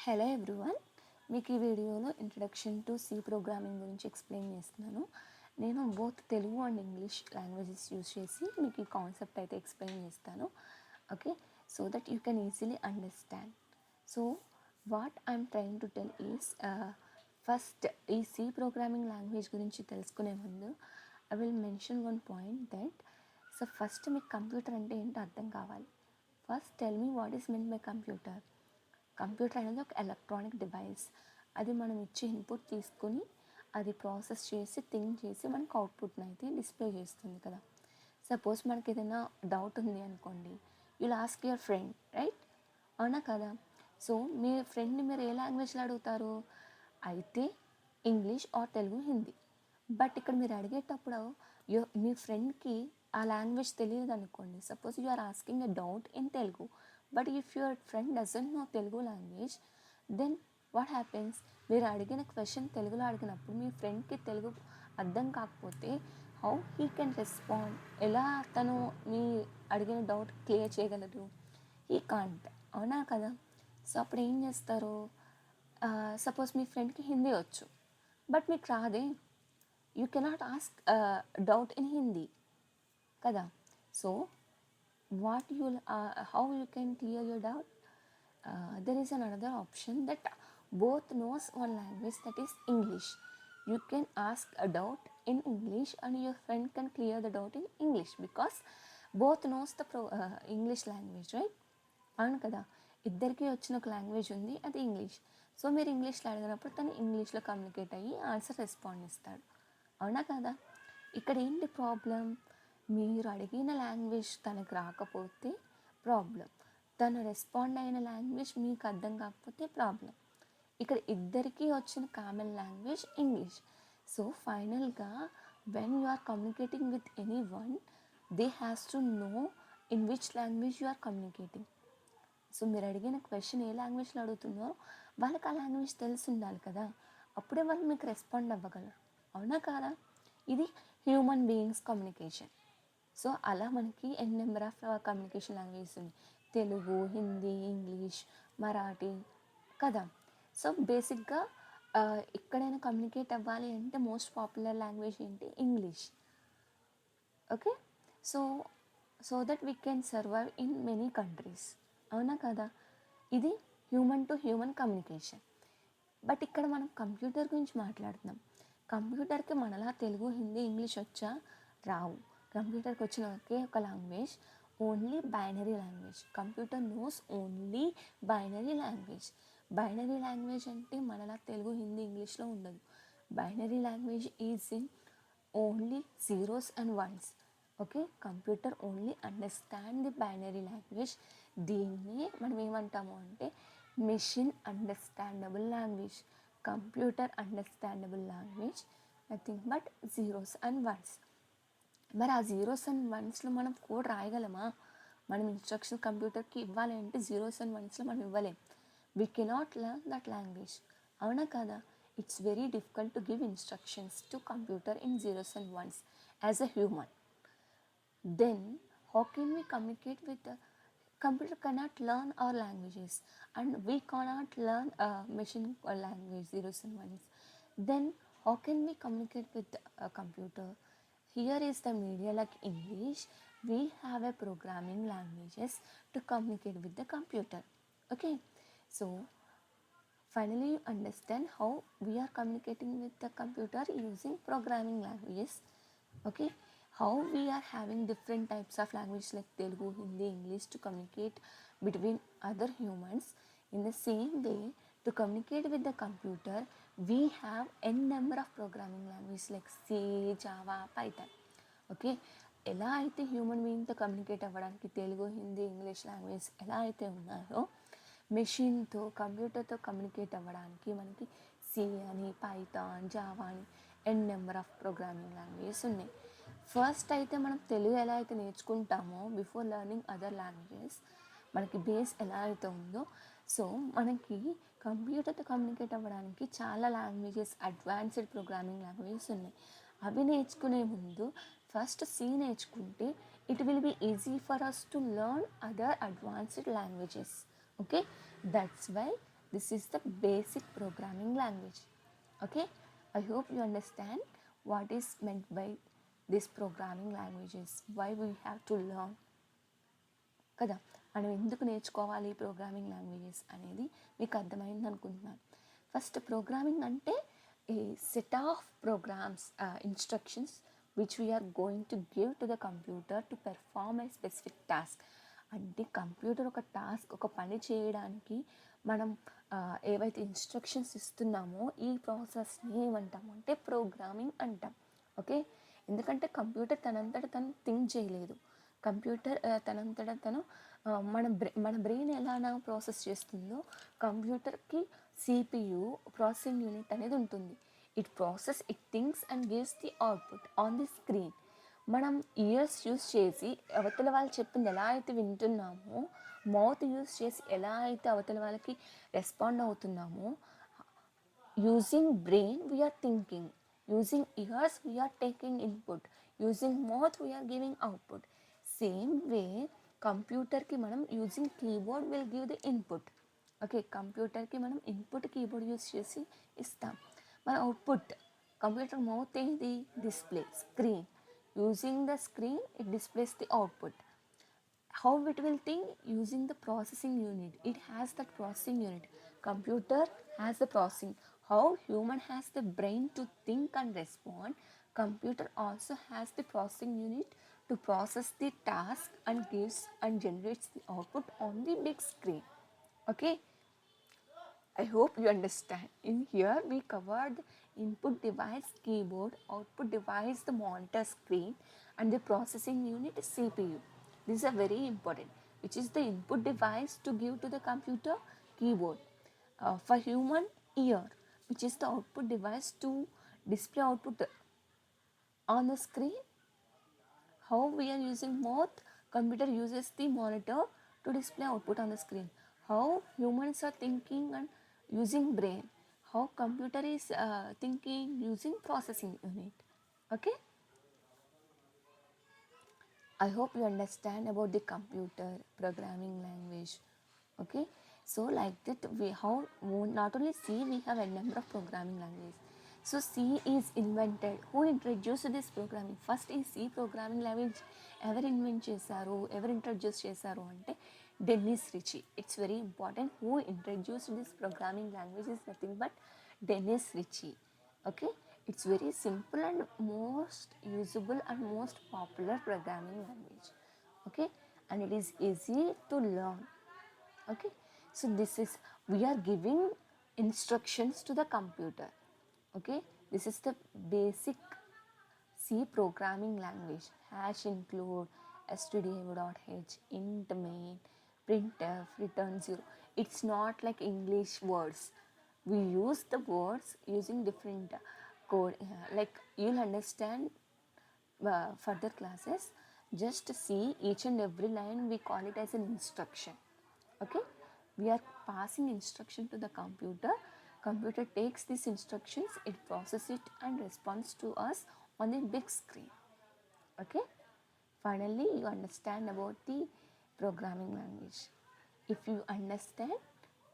Hello everyone, మీకు ఈ వీడియోలో ఇంట్రడక్షన్ టు సి ప్రోగ్రామింగ్ గురించి ఎక్స్ప్లెయిన్ చేస్తున్నాను. నేను both Telugu and English languages use చేసి మీకు ఈ కాన్సెప్ట్ అయితే ఎక్స్ప్లెయిన్ చేస్తాను. Okay, so that you can easily understand. So what I'm trying to tell is, first ఈ సి ప్రోగ్రామింగ్ లాంగ్వేజ్ గురించి తెలుసుకునే ముందు I will mention one point that so first మీకు కంప్యూటర్ అంటే ఏంటో అర్థం కావాలి. First tell me what is mean by computer. Computer అనేది ఒక ఎలక్ట్రానిక్ డివైస్. అది మనం ఇచ్చే ఇన్పుట్ తీసుకొని అది ప్రాసెస్ చేసి థింక్ చేసి మనకు అవుట్పుట్ని అయితే డిస్ప్లే చేస్తుంది కదా. సపోజ్ మనకి ఏదైనా డౌట్ ఉంది అనుకోండి, you'll ask your friend, right? అవునా కదా? సో మీ ఫ్రెండ్ని మీరు ఏ లాంగ్వేజ్లో అడుగుతారు? అయితే English or Telugu, Hindi. But ఇక్కడ మీరు అడిగేటప్పుడు మీ ఫ్రెండ్కి ఆ లాంగ్వేజ్ తెలియదు అనుకోండి. Suppose you are asking a doubt in Telugu, but if your friend doesn't know Telugu language, then what happens? మీరు అడిగిన క్వశ్చన్ తెలుగులో అడిగినప్పుడు మీ ఫ్రెండ్కి తెలుగు అర్థం కాకపోతే హౌ హీ కెన్ రెస్పాండ్? ఎలా తను మీ అడిగిన డౌట్ క్లియర్ చేయగలరు? He can't. అవునా కదా? సో అప్పుడు ఏం చేస్తారు? సపోజ్ మీ ఫ్రెండ్కి హిందీ వచ్చు, బట్ మీకు రాదే, you cannot ask doubt in Hindi కదా. So what you'll how you can clear your doubt? There is another option that both knows one language, that is English. You can ask a doubt in English and your friend can clear the doubt in English because both knows the English language, right? అవును కదా, ఇద్దరికి వచ్చిన ఒక language ఉంది, అది English. So మీరు ఇంగ్లీష్లో అడిగినప్పుడు తను ఇంగ్లీష్లో కమ్యూనికేట్ అయ్యి ఆన్సర్ రెస్పాండ్ ఇస్తాడు. అవునా కదా? ఇక్కడ ఏంటి ప్రాబ్లం? మీరు అడిగిన లాంగ్వేజ్ తనకు రాకపోతే ప్రాబ్లం, తను రెస్పాండ్ అయిన లాంగ్వేజ్ మీకు అర్థం కాకపోతే ప్రాబ్లం. ఇక్కడ ఇద్దరికీ వచ్చిన కామన్ లాంగ్వేజ్ ఇంగ్లీష్. సో ఫైనల్గా when you are communicating with anyone, they has to know in which language you are communicating. So మీరు అడిగిన క్వశ్చన్ ఏ లాంగ్వేజ్లో అడుగుతున్నారో వాళ్ళకి ఆ లాంగ్వేజ్ తెలిసి ఉండాలి కదా, అప్పుడే వాళ్ళు మీకు రెస్పాండ్ అవ్వగలరు. అవునా కాదా? ఇది హ్యూమన్ బీయింగ్స్ కమ్యూనికేషన్. సో అలా మనకి ఎన్ నెంబర్ ఆఫ్ కమ్యూనికేషన్ లాంగ్వేజెస్ ఉన్నాయి, తెలుగు, హిందీ, ఇంగ్లీష్, మరాఠీ కదా. సో బేసిక్గా ఎక్కడైనా కమ్యూనికేట్ అవ్వాలి అంటే మోస్ట్ పాపులర్ లాంగ్వేజ్ ఏంటి? English. Okay, so so that we can survive in many countries. అవునా కదా? ఇది human to human communication. But ఇక్కడ మనం కంప్యూటర్ గురించి మాట్లాడుతున్నాం. కంప్యూటర్కి మనలా తెలుగు, హిందీ, ఇంగ్లీష్ వచ్చా? రావు. కంప్యూటర్కి వచ్చిన ఒకే ఒక language, only binary language. Computer knows only binary language. Binary language అంటే మనలా తెలుగు, హిందీ, ఇంగ్లీష్లో ఉండదు. Binary language is in only zeros and once. Okay, computer only understand the binary language. దీన్నే మనం ఏమంటాము అంటే machine understandable language. Computer understandable language nothing but zeros and once. మరి ఆ జీరోస్ అండ్ వన్స్లో మనం కోడ్ రాయగలమా? మనం ఇన్స్ట్రక్షన్ కంప్యూటర్కి ఇవ్వాలి అంటే జీరోస్ అండ్ వన్స్లో మనం ఇవ్వలేం. We cannot learn that language. అవునా కదా? It's very difficult to give instructions to computer in zeros and once as a human. Then how can we communicate with the computer? Cannot learn our languages and we cannot learn machine language zeros and ones. Then how can we communicate with a computer? Here is the media like English. We have a programming languages to communicate with the computer. Okay, so finally you understand how we are communicating with the computer using programming languages. Okay, how we are having different types of language like Telugu, Hindi, English to communicate between other humans. In the same way, to communicate with the computer, we have n number of programming languages like C, Java, Python. Okay, ఎలా అయితే human బీయింగ్తో communicate అవ్వడానికి Telugu, Hindi, English language ఎలా అయితే ఉన్నాయో, మెషిన్తో, కంప్యూటర్తో communicate అవ్వడానికి మనకి C అని, పైథాన్, జావా అని ఎన్ నెంబర్ ఆఫ్ ప్రోగ్రామింగ్ లాంగ్వేజెస్ ఉన్నాయి. ఫస్ట్ అయితే మనం తెలుగు ఎలా అయితే నేర్చుకుంటామో బిఫోర్ లెర్నింగ్ అదర్ లాంగ్వేజెస్, మనకి బేస్ ఎలా అయితే ఉందో, సో మనకి కంప్యూటర్తో కమ్యూనికేట్ అవ్వడానికి చాలా లాంగ్వేజెస్, అడ్వాన్స్డ్ ప్రోగ్రామింగ్ లాంగ్వేజెస్ ఉన్నాయి. అవి నేర్చుకునే ముందు ఫస్ట్ సి నేర్చుకుంటే it will be easy for us to learn other advanced languages. Okay, that's why This is the basic programming language. Okay, I hope you understand what is meant by these programming languages, why we have to learn కదా. మనం ఎందుకు నేర్చుకోవాలి programming languages అనేది మీకు అర్థమైంది అనుకుంటున్నాను. First programming అంటే a set of programs instructions which we are going to give to the computer to perform a specific task. అంటే కంప్యూటర్ ఒక టాస్క్, ఒక పని చేయడానికి మనం ఏవైతే ఇన్స్ట్రక్షన్స్ ఇస్తున్నామో ఈ ప్రాసెస్ని ఏమంటాము అంటే ప్రోగ్రామింగ్ అంటాం. ఓకే, ఎందుకంటే కంప్యూటర్ తనంతట తను థింక్ చేయలేదు. కంప్యూటర్ తనంతట తను మన బ్రెయిన్ ఎలా ప్రాసెస్ చేస్తుందో కంప్యూటర్కి సిపియు ప్రాసెసింగ్ యూనిట్ అనేది ఉంటుంది. It thinks and gives the output on the screen. మనం ఇయర్స్ యూస్ చేసి అవతల వాళ్ళు చెప్పింది ఎలా అయితే వింటున్నామో, మౌత్ యూస్ చేసి ఎలా అయితే అవతల వాళ్ళకి రెస్పాండ్ అవుతున్నామో, using brain we are thinking, using ears we are taking input, using mouth we are giving output. Same way కంప్యూటర్కి మనం using keyboard will give the input. Okay, కంప్యూటర్కి మనం ఇన్పుట్ కీబోర్డ్ యూస్ చేసి ఇస్తాం. మన అవుట్పుట్ కంప్యూటర్ మౌత్ ఏంటి? Display, screen. Using the screen, it displays the output. How it will think? Using the processing unit. It has that processing unit. Computer has the processing. How human has the brain to think and respond, computer also has the processing unit to process the task and gives and generates the output on the big screen. Okay, I hope you understand. In here we covered the input device keyboard, output device the monitor screen, and the processing unit CPU. These are very important, which is the input device to give to the computer keyboard. For human, ear, which is the output device to display output on the screen. How we are using mouth, computer uses the monitor to display output on the screen. How humans are thinking and using brain, how computer is thinking using processing unit. Okay, I hope you understand about the computer programming language. Okay, so like that we how not only C, we have a number of programming languages. So C is invented. Who introduced this programming? First is C programming language ఎవరు invent చేశారు, ఎవరు introduce చేశారు అంటే Dennis Richie. It's very important. Who introduced this programming language is nothing but Dennis Richie. Okay, it's very simple and most usable and most popular programming language. Okay, and it is easy to learn. Okay, so this is, we are giving instructions to the computer. Okay, this is the basic C programming language. Hash include, stdio.h, int main, printf, return 0. It's not like English words. We use the words using different code. Like you'll understand further classes. Just see each and every line, we call it as an instruction. Okay, we are passing instruction to the computer. Computer takes these instructions, it processes it and responds to us on the big screen. Okay, finally you understand about the programming language. If you understand,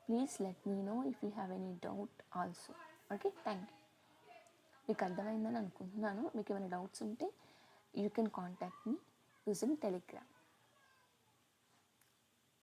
please let me know if you have any doubt also. Okay, thank you. మీకు అర్థమైందని అనుకుంటున్నాను. మీకు ఏమైనా doubts ఉంటే you can contact me using Telegram.